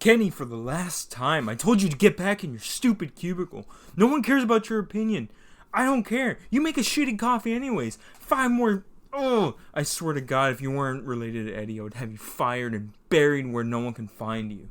Kenny, for the last time, I told you to get back in your stupid cubicle. No one cares about your opinion. I don't care. You make a shitty coffee anyways. 5 more... Oh, I swear to God, if you weren't related to Eddie, I would have you fired and buried where no one can find you.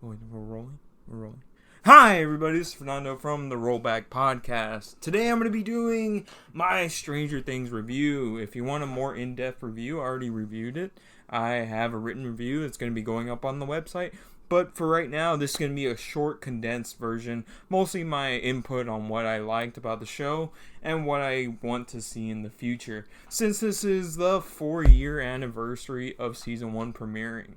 Oh, wait, we're rolling? We're rolling. Hi, everybody. This is Fernando from the Rollback Podcast. Today, I'm going to be doing my Stranger Things review. If you want a more in-depth review, I already reviewed it. I have a written review that's going to be going up on the website. But for right now, this is going to be a short, condensed version. Mostly my input on what I liked about the show and what I want to see in the future. Since this is the 4-year anniversary of Season 1 premiering.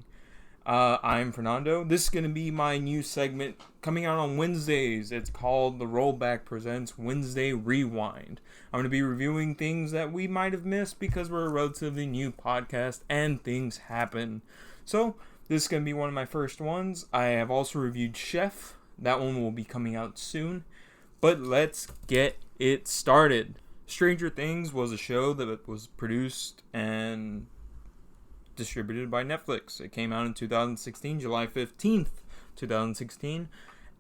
I'm Fernando. This is going to be my new segment coming out on Wednesdays. It's called The Rollback Presents Wednesday Rewind. I'm going to be reviewing things that we might have missed because we're a relatively new podcast and things happen. So, this is going to be one of my first ones. I have also reviewed Chef. That one will be coming out soon. But let's get it started. Stranger Things was a show that was produced and distributed by Netflix. It came out in 2016, July 15th, 2016.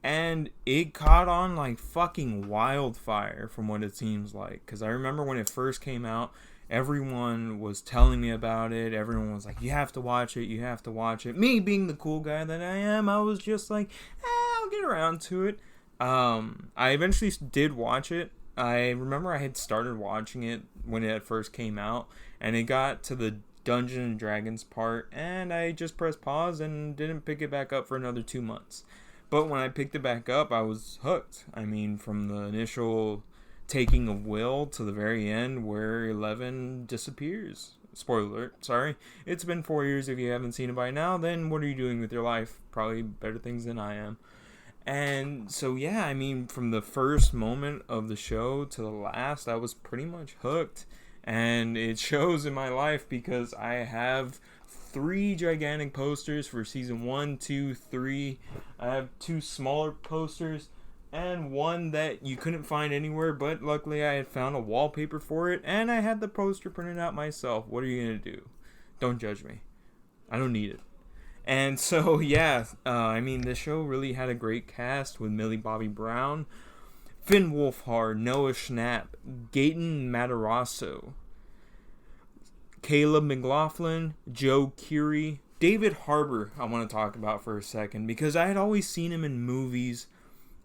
And it caught on like fucking wildfire from what it seems like. Because I remember when it first came out, everyone was telling me about it. Everyone was like, you have to watch it. You have to watch it. Me being the cool guy that I am, I was just like, I'll get around to it. I eventually did watch it. I remember I had started watching it when it first came out. And it got to the Dungeons and Dragons part. And I just pressed pause and didn't pick it back up for another 2 months. But when I picked it back up, I was hooked. I mean, from the initial taking of Will to the very end where 11 disappears. Spoiler alert, sorry. It's been 4 years. If you haven't seen it by now, then what are you doing with your life? Probably better things than I am. And so, yeah, I mean, from the first moment of the show to the last, I was pretty much hooked. And it shows in my life because I have 3 gigantic posters for season 1, 2, 3. I have 2 smaller posters and one that you couldn't find anywhere, but luckily I had found a wallpaper for it, and I had the poster printed out myself. What are you going to do? Don't judge me. I don't need it. And so, yeah, I mean, the show really had a great cast with Millie Bobby Brown, Finn Wolfhard, Noah Schnapp, Gaten Matarazzo, Caleb McLaughlin, Joe Keery, David Harbour I want to talk about for a second, because I had always seen him in movies,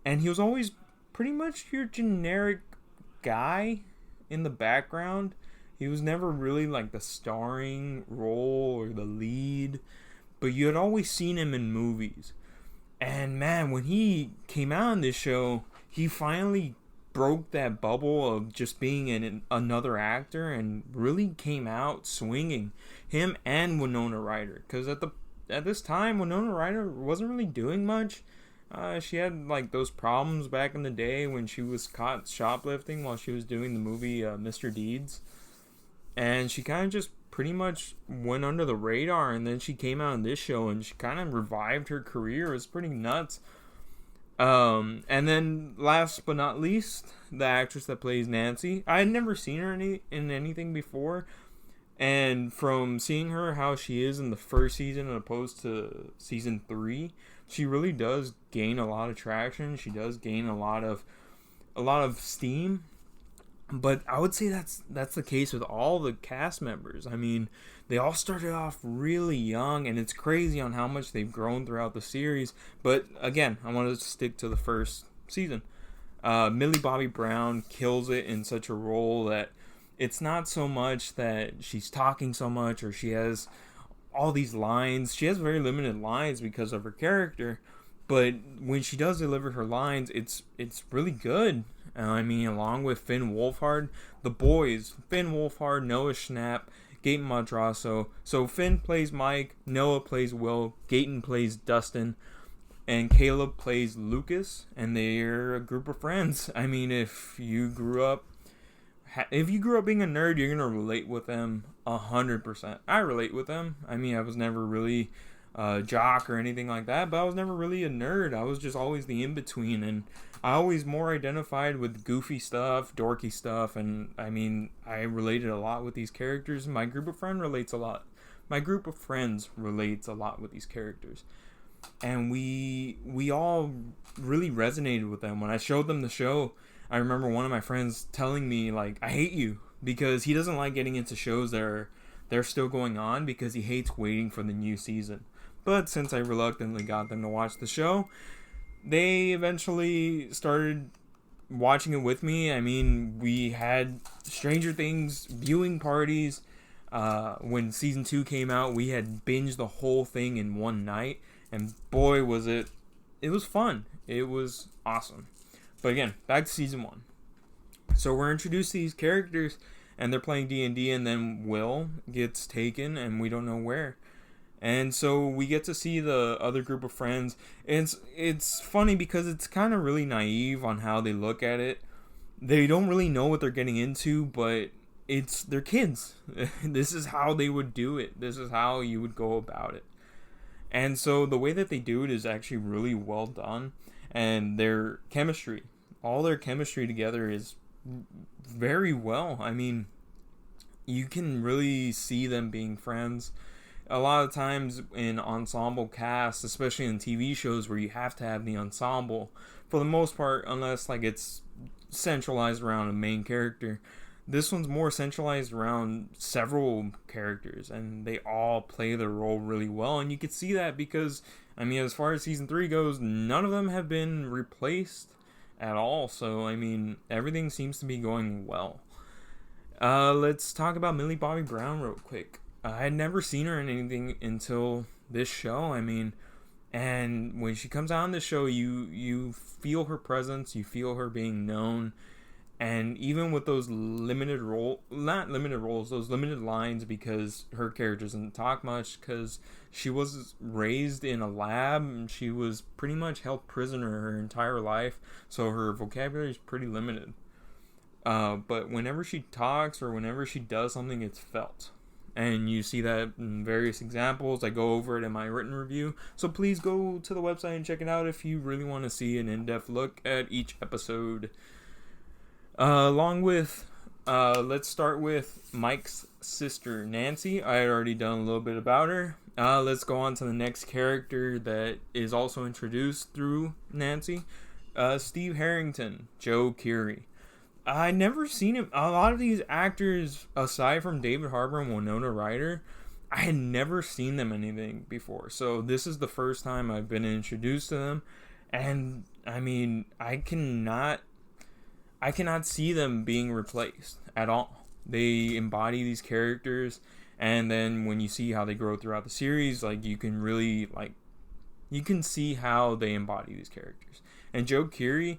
and he was always pretty much your generic guy in the background. He was never really like the starring role or the lead, but you had always seen him in movies. And man, when he came out in this show, he finally broke that bubble of just being another actor and really came out swinging. Him and Winona Ryder, because at this time Winona Ryder wasn't really doing much. She had like those problems back in the day when she was caught shoplifting while she was doing the movie Mr. Deeds, and she kind of just pretty much went under the radar. And then she came out in this show and she kind of revived her career. It was pretty nuts. And then last but not least, the actress that plays Nancy. I had never seen her in anything before, and from seeing her how she is in the first season as opposed to season 3, she really does gain a lot of traction. She does gain a lot of steam. But I would say that's the case with all the cast members. I mean, they all started off really young, and it's crazy on how much they've grown throughout the series. But again, I want to stick to the first season. Millie Bobby Brown kills it in such a role that it's not so much that she's talking so much or she has all these lines. She has very limited lines because of her character, but when she does deliver her lines, it's really good. I mean, along with Finn Wolfhard, the boys, Finn Wolfhard, Noah Schnapp, Gaten Madrasso. So Finn plays Mike, Noah plays Will, Gaten plays Dustin, and Caleb plays Lucas, and they're a group of friends. I mean, if you grew up being a nerd, you're gonna relate with them 100%. I relate with them. I mean, I was never really a jock or anything like that, but I was never really a nerd. I was just always the in-between, and I always more identified with goofy stuff, dorky stuff, and I mean, I related a lot with these characters. My group of friends relates a lot with these characters. and we all really resonated with them. When I showed them the show, I remember one of my friends telling me, like, I hate you, because he doesn't like getting into shows that are they're still going on, because he hates waiting for the new season. But since I reluctantly got them to watch the show, they eventually started watching it with me. I mean, we had Stranger Things viewing parties. When season 2 came out, we had binged the whole thing in one night, and boy, was it was fun. It was awesome. But again, back to season 1. So we're introduced to these characters, and they're playing D&D, and then Will gets taken, and we don't know where. And so we get to see the other group of friends. It's funny because it's kind of really naive on how they look at it. They don't really know what they're getting into, but they're kids. This is how they would do it. This is how you would go about it. And so the way that they do it is actually really well done. And their chemistry, all their chemistry together is very well. I mean, you can really see them being friends. A lot of times in ensemble casts, especially in TV shows where you have to have the ensemble, for the most part, unless like it's centralized around a main character, this one's more centralized around several characters, and they all play their role really well. And you can see that because, I mean, as far as season 3 goes, none of them have been replaced at all. So, I mean, everything seems to be going well. Let's talk about Millie Bobby Brown real quick. I had never seen her in anything until this show. I mean, and when she comes out on this show, you feel her presence, you feel her being known, and even with those limited those limited lines, because her character doesn't talk much, because she was raised in a lab, and she was pretty much held prisoner her entire life, so her vocabulary is pretty limited. But whenever she talks or whenever she does something, it's felt. And you see that in various examples. I go over it in my written review. So please go to the website and check it out if you really want to see an in-depth look at each episode. Along with, let's start with Mike's sister, Nancy. I had already done a little bit about her. Let's go on to the next character that is also introduced through Nancy. Steve Harrington, Joe Keery. I never seen him. A lot of these actors, aside from David Harbour and Winona Ryder, I had never seen them in anything before. So this is the first time I've been introduced to them, and I mean, I cannot see them being replaced at all. They embody these characters, and then when you see how they grow throughout the series, like you can really you can see how they embody these characters. And Joe Keery.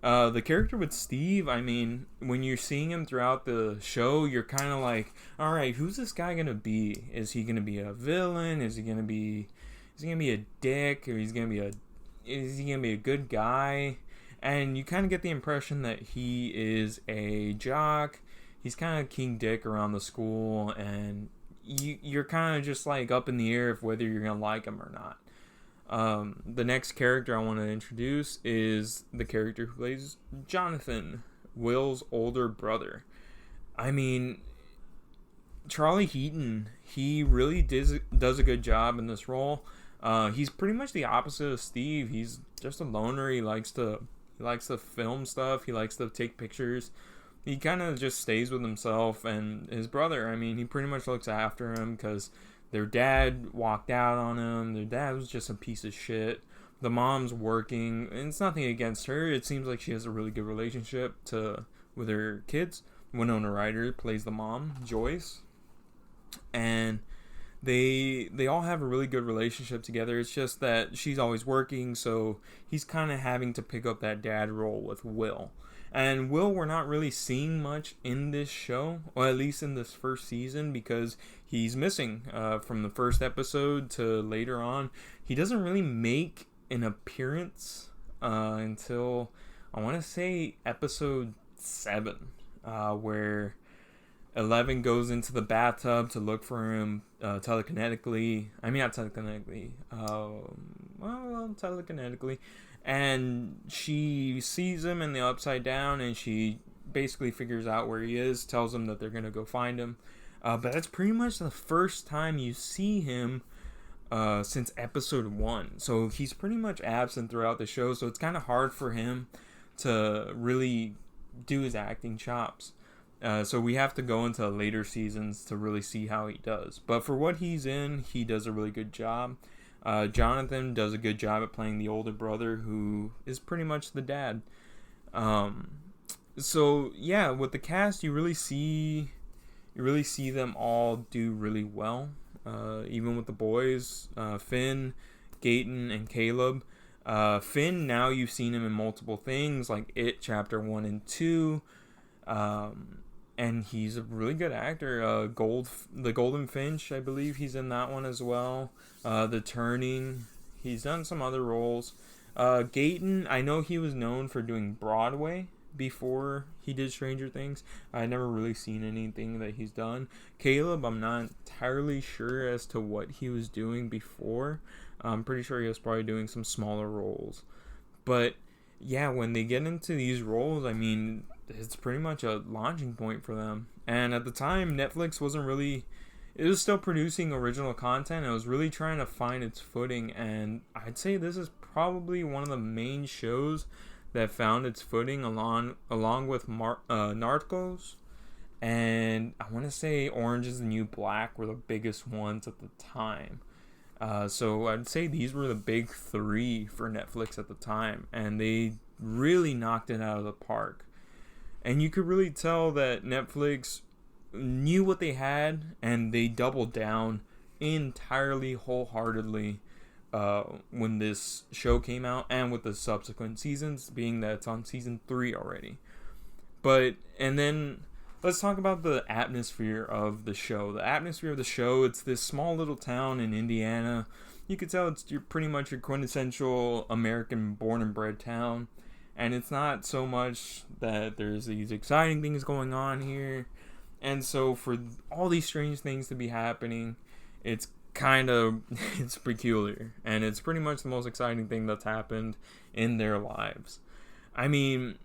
The character with Steve, I mean, when you're seeing him throughout the show, you're kind of like, all right, who's this guy gonna be? Is he gonna be a villain? Is he gonna be a dick? Or is he gonna be a good guy? And you kind of get the impression that he is a jock. He's kind of King Dick around the school, and you're kind of just like up in the air of whether you're gonna like him or not. The next character I want to introduce is the character who plays Jonathan, Will's older brother. I mean, Charlie Heaton, he really does a good job in this role. He's pretty much the opposite of Steve. He's just a loner. He likes to film stuff. He likes to take pictures. He kind of just stays with himself and his brother. I mean, he pretty much looks after him because their dad walked out on him. Their dad was just a piece of shit. The mom's working, and it's nothing against her. It seems like she has a really good relationship with her kids. Winona Ryder plays the mom, Joyce, and they all have a really good relationship together. It's just that she's always working, so he's kind of having to pick up that dad role with Will. And Will, we're not really seeing much in this show, or at least in this first season, because he's missing from the first episode to later on. He doesn't really make an appearance until, I want to say, episode 7, where Eleven goes into the bathtub to look for him telekinetically. I mean, not telekinetically. Telekinetically. And she sees him in the Upside Down, and she basically figures out where he is, tells him that they're going to go find him. But that's pretty much the first time you see him since episode 1. So he's pretty much absent throughout the show. So it's kind of hard for him to really do his acting chops. So we have to go into later seasons to really see how he does. But for what he's in, he does a really good job. Jonathan does a good job at playing the older brother, who is pretty much the dad. So yeah, with the cast, you really see them all do really well. Even with the boys, Finn, Gaten, and Caleb. Finn, now you've seen him in multiple things like It Chapter 1 and 2. And he's a really good actor. The Golden Finch, I believe he's in that one as well. The Turning. He's done some other roles. Gaten, I know he was known for doing Broadway before he did Stranger Things. I never really seen anything that he's done. Caleb, I'm not entirely sure as to what he was doing before. I'm pretty sure he was probably doing some smaller roles. But yeah, when they get into these roles, I mean, it's pretty much a launching point for them. And at the time, Netflix wasn't really... It was still producing original content. It was really trying to find its footing. And I'd say this is probably one of the main shows that found its footing along with Narcos. And I want to say Orange is the New Black were the biggest ones at the time. So I'd say these were the big 3 for Netflix at the time. And they really knocked it out of the park. And you could really tell that Netflix knew what they had, and they doubled down entirely, wholeheartedly when this show came out, and with the subsequent seasons, being that it's on season 3 already. And then let's talk about the atmosphere of the show. The atmosphere of the show, it's this small little town in Indiana. You could tell it's pretty much your quintessential American born and bred town. And it's not so much that there's these exciting things going on here. And so for all these strange things to be happening, it's it's peculiar. And it's pretty much the most exciting thing that's happened in their lives. I mean,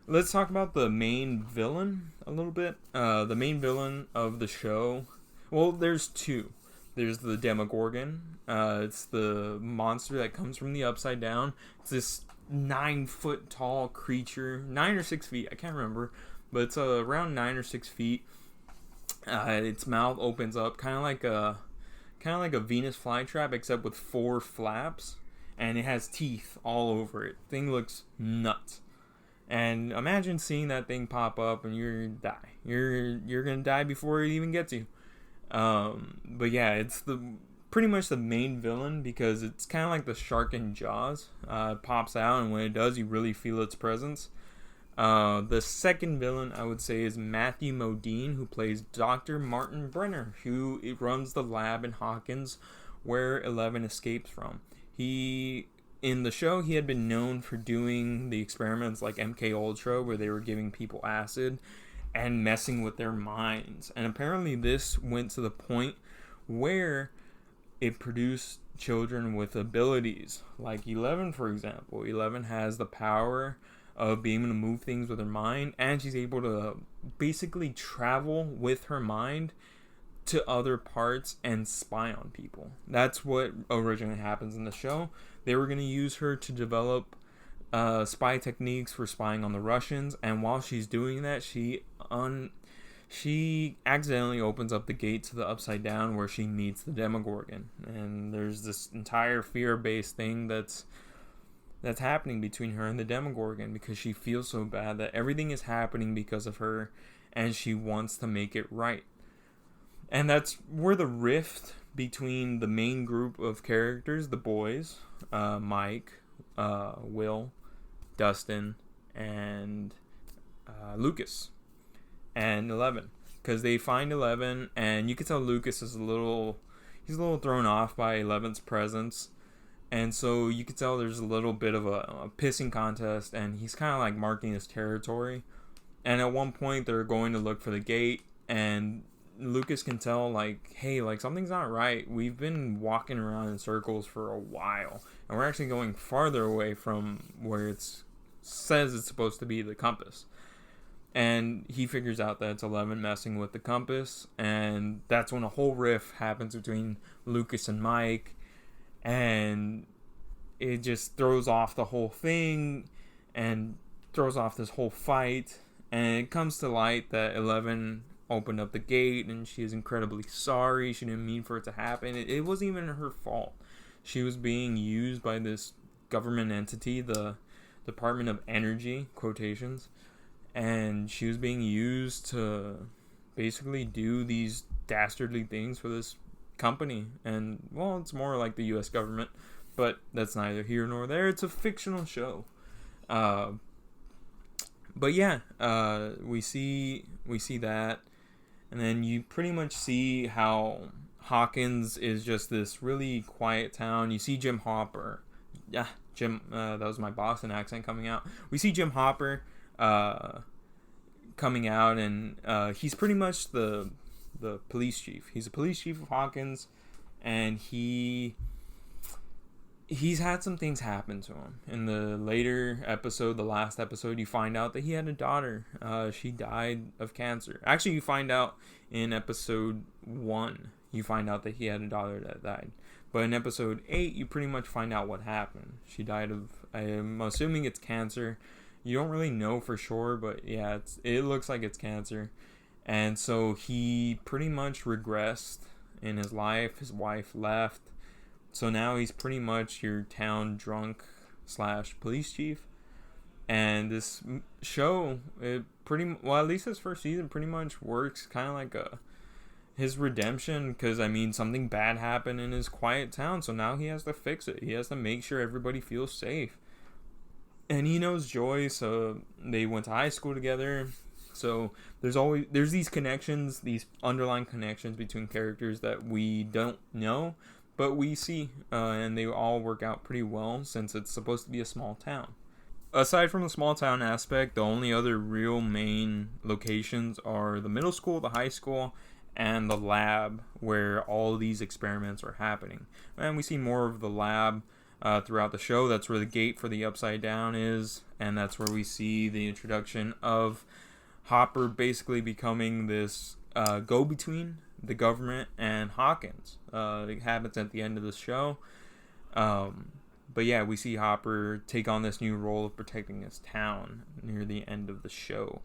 let's talk about the main villain a little bit. The main villain of the show, well, there's 2. There's the Demogorgon. It's the monster that comes from the Upside Down. It's this 9-foot tall creature, 9 or 6 feet, I can't remember, but it's around 9 or 6 feet. Its mouth opens up kind of like a Venus flytrap, except with 4 flaps, and it has teeth all over it. Thing looks nuts. And imagine seeing that thing pop up and you're gonna die. You're gonna die before it even gets you. But yeah, it's pretty much the main villain, because it's kind of like the shark in Jaws. It pops out, and when it does, you really feel its presence. The second villain, I would say, is Matthew Modine, who plays Dr. Martin Brenner, who runs the lab in Hawkins where Eleven escapes from. In the show, he had been known for doing the experiments like MK Ultra, where they were giving people acid and messing with their minds. And apparently this went to the point where it produced children with abilities. Like 11, for example. 11 has the power of being able to move things with her mind, and she's able to basically travel with her mind to other parts and spy on people. That's what originally happens in the show. They were going to use her to develop spy techniques for spying on the Russians, and while she's doing that, she accidentally opens up the gate to the Upside Down, where she meets the Demogorgon. And there's this entire fear-based thing that's happening between her and the Demogorgon, because she feels so bad that everything is happening because of her, and she wants to make it right. And that's where the rift between the main group of characters, the boys, Mike, Will, Dustin, and Lucas, and 11, because they find 11, and you can tell Lucas is he's a little thrown off by 11's presence, and so you can tell there's a little bit of a pissing contest, and he's kind of like marking his territory. And at one point they're going to look for the gate, and Lucas can tell, like, hey, like, something's not right. We've been walking around in circles for a while, and we're actually going farther away from where it says it's supposed to be, the compass. And he figures out that it's 11 messing with the compass, and that's when a whole riff happens between Lucas and Mike, and it just throws off the whole thing, and throws off this whole fight, and it comes to light that 11 opened up the gate, and she is incredibly sorry. She didn't mean for it to happen. It wasn't even her fault. She was being used by this government entity, the Department of Energy, quotations, and she was being used to basically do these dastardly things for this company. And, well, it's more like the U.S. government, but that's neither here nor there. It's a fictional show. But yeah, we see that, and then you pretty much see how Hawkins is just this really quiet town. You see Jim Hopper. Yeah, Jim, that was my Boston accent coming out. We see Jim Hopper coming out, and he's pretty much the police chief. He's a police chief of Hawkins, and he's had some things happen to him. In the later episode, the last episode, you find out that he had a daughter. She died of cancer. Actually, you find out in episode 1, you find out that he had a daughter that died. But in episode 8, you pretty much find out what happened. She died of, I'm assuming it's cancer. You don't really know for sure, but yeah, it looks like it's cancer. And so he pretty much regressed in his life. His wife left. So now he's pretty much your town drunk / police chief. And this show, at least his first season, pretty much works kind of like his redemption, because I mean something bad happened in his quiet town, so now he has to fix it. He has to make sure everybody feels safe. And he knows Joyce, so they went to high school together. So there's these connections, these underlying connections between characters that we don't know, but we see, and they all work out pretty well since it's supposed to be a small town. Aside from the small town aspect, the only other real main locations are the middle school, the high school, and the lab where all these experiments are happening. And we see more of the lab throughout the show. That's where the gate for the Upside Down is, and that's where we see the introduction of Hopper basically becoming this go-between the government and Hawkins. It happens at the end of the show. But yeah, we see Hopper take on this new role of protecting his town near the end of the show.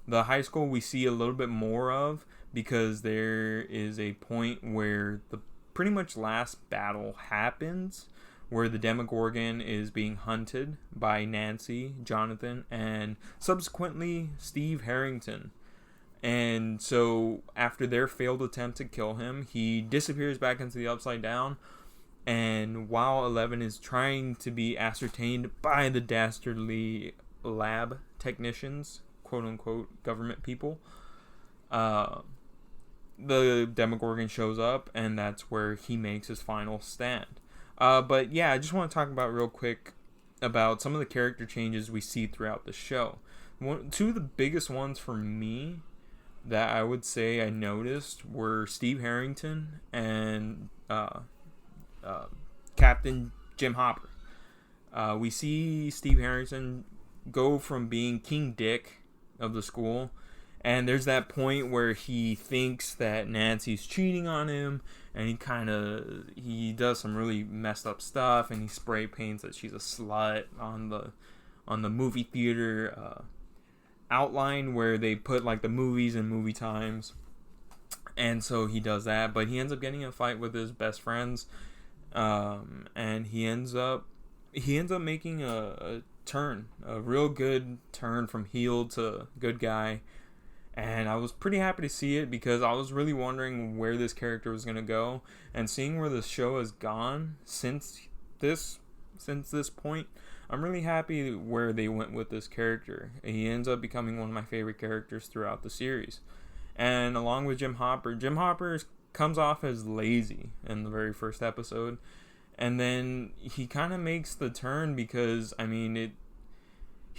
The high school we see a little bit more of, because there is a point where the pretty much last battle happens, where the Demogorgon is being hunted by Nancy, Jonathan, and subsequently Steve Harrington. And so after their failed attempt to kill him, he disappears back into the Upside Down. And while 11 is trying to be ascertained by the dastardly lab technicians, quote-unquote government people, the Demogorgon shows up, and that's where he makes his final stand. But yeah, I just want to talk about real quick about some of the character changes we see throughout the show. Two of the biggest ones for me that I would say I noticed were Steve Harrington and Captain Jim Hopper. We see Steve Harrington go from being King Dick of the school, and there's that point where he thinks that Nancy's cheating on him, and he does some really messed up stuff, and he spray paints that she's a slut on the movie theater outline where they put like the movies and movie times. And so he does that, but he ends up getting in a fight with his best friends, and he ends up making a turn, a real good turn from heel to good guy. And I was pretty happy to see it, because I was really wondering where this character was going to go, and seeing where the show has gone since this point, I'm really happy where they went with this character. He ends up becoming one of my favorite characters throughout the series. And along with Jim Hopper comes off as lazy in the very first episode, and then he kind of makes the turn, because I mean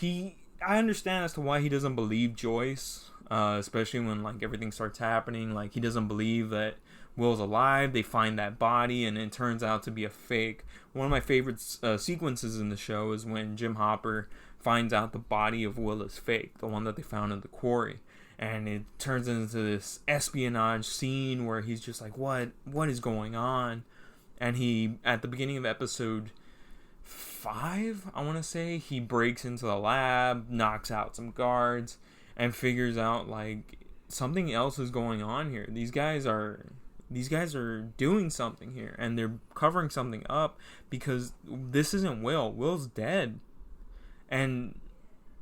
I understand as to why he doesn't believe Joyce, especially when like everything starts happening. Like, he doesn't believe that Will's alive. They find that body, and it turns out to be a fake. One of my favorite sequences in the show is when Jim Hopper finds out the body of Will is fake, the one that they found in the quarry. And it turns into this espionage scene where he's just like, what is going on? And he, at the beginning of episode 5, I want to say, he breaks into the lab, knocks out some guards, and figures out like something else is going on here. These guys are doing something here, and they're covering something up, because this isn't Will. Will's dead. And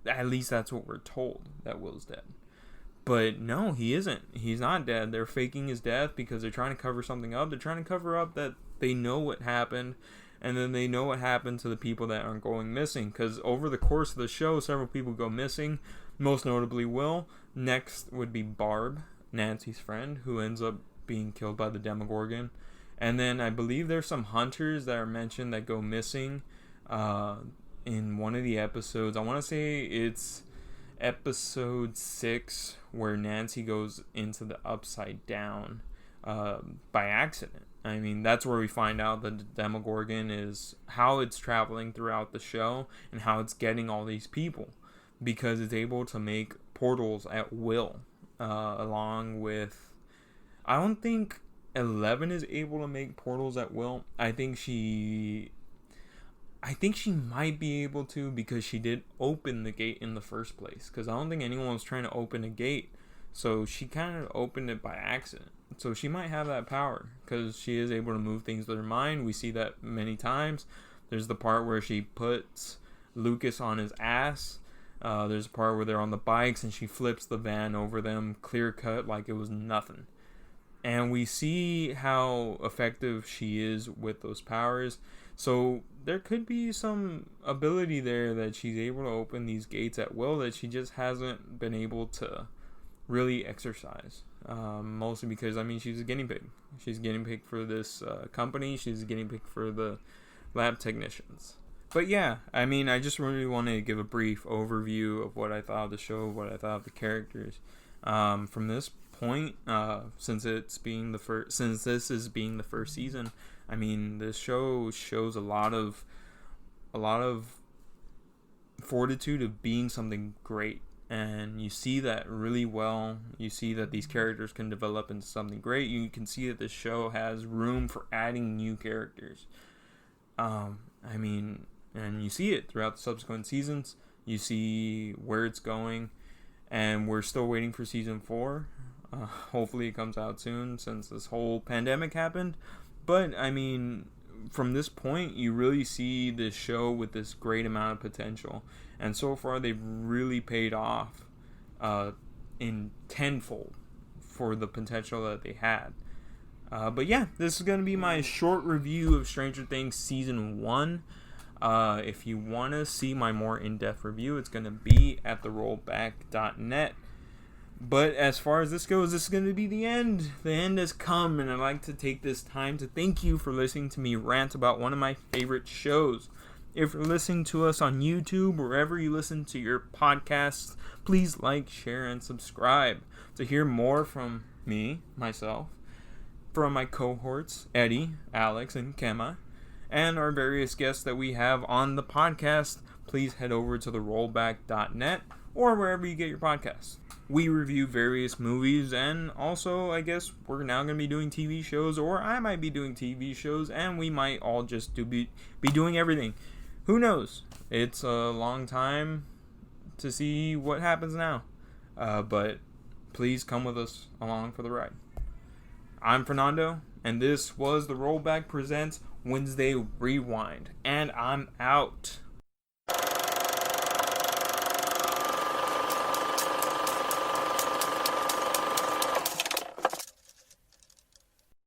at least that's what we're told, that Will's dead. But no, he isn't. He's not dead. They're faking his death because they're trying to cover something up. They're trying to cover up that they know what happened, and then they know what happened to the people that aren't going missing. Because over the course of the show, several people go missing, most notably Will. Next would be Barb, Nancy's friend, who ends up being killed by the Demogorgon. And then I believe there's some hunters that are mentioned that go missing in one of the episodes. I want to say it's episode 6, where Nancy goes into the Upside Down by accident. I mean, that's where we find out that the Demogorgon is how it's traveling throughout the show and how it's getting all these people, because it's able to make portals at will, along with, I don't think 11 is able to make portals at will. I think she might be able to, because she did open the gate in the first place. Because I don't think anyone was trying to open a gate. So she kind of opened it by accident. So she might have that power, because she is able to move things with her mind. We see that many times. There's the part where she puts Lucas on his ass. There's a part where they're on the bikes and she flips the van over them, clear cut, like it was nothing. And we see how effective she is with those powers. So there could be some ability there that she's able to open these gates at will that she just hasn't been able to really exercise. Mostly because, I mean, she's a guinea pig. She's a guinea pig for this company. She's a guinea pig for the lab technicians. But yeah, I mean, I just really want to give a brief overview of what I thought of the show, what I thought of the characters. From this point, since this is being the first season, I mean, this show shows a lot of fortitude of being something great, and you see that really well. You see that these characters can develop into something great. You can see that this show has room for adding new characters. I mean, and you see it throughout the subsequent seasons. You see where it's going, and we're still waiting for season 4. Hopefully it comes out soon, since this whole pandemic happened. But, I mean, from this point, you really see this show with this great amount of potential. And so far, they've really paid off in tenfold for the potential that they had. But yeah, this is going to be my short review of Stranger Things Season 1. If you want to see my more in-depth review, it's going to be at therollback.net. But as far as this goes, this is going to be the end. The end has come, and I'd like to take this time to thank you for listening to me rant about one of my favorite shows. If you're listening to us on YouTube, wherever you listen to your podcasts, please like, share, and subscribe to hear more from me, myself, from my cohorts, Eddie, Alex, and Kema, and our various guests that we have on the podcast. Please head over to therollback.net or wherever you get your podcasts. We review various movies, and also, I guess, we're now going to be doing TV shows, or I might be doing TV shows, and we might all just be doing everything. Who knows? It's a long time to see what happens now. But please come with us along for the ride. I'm Fernando, and this was The Rollback Presents Wednesday Rewind, and I'm out.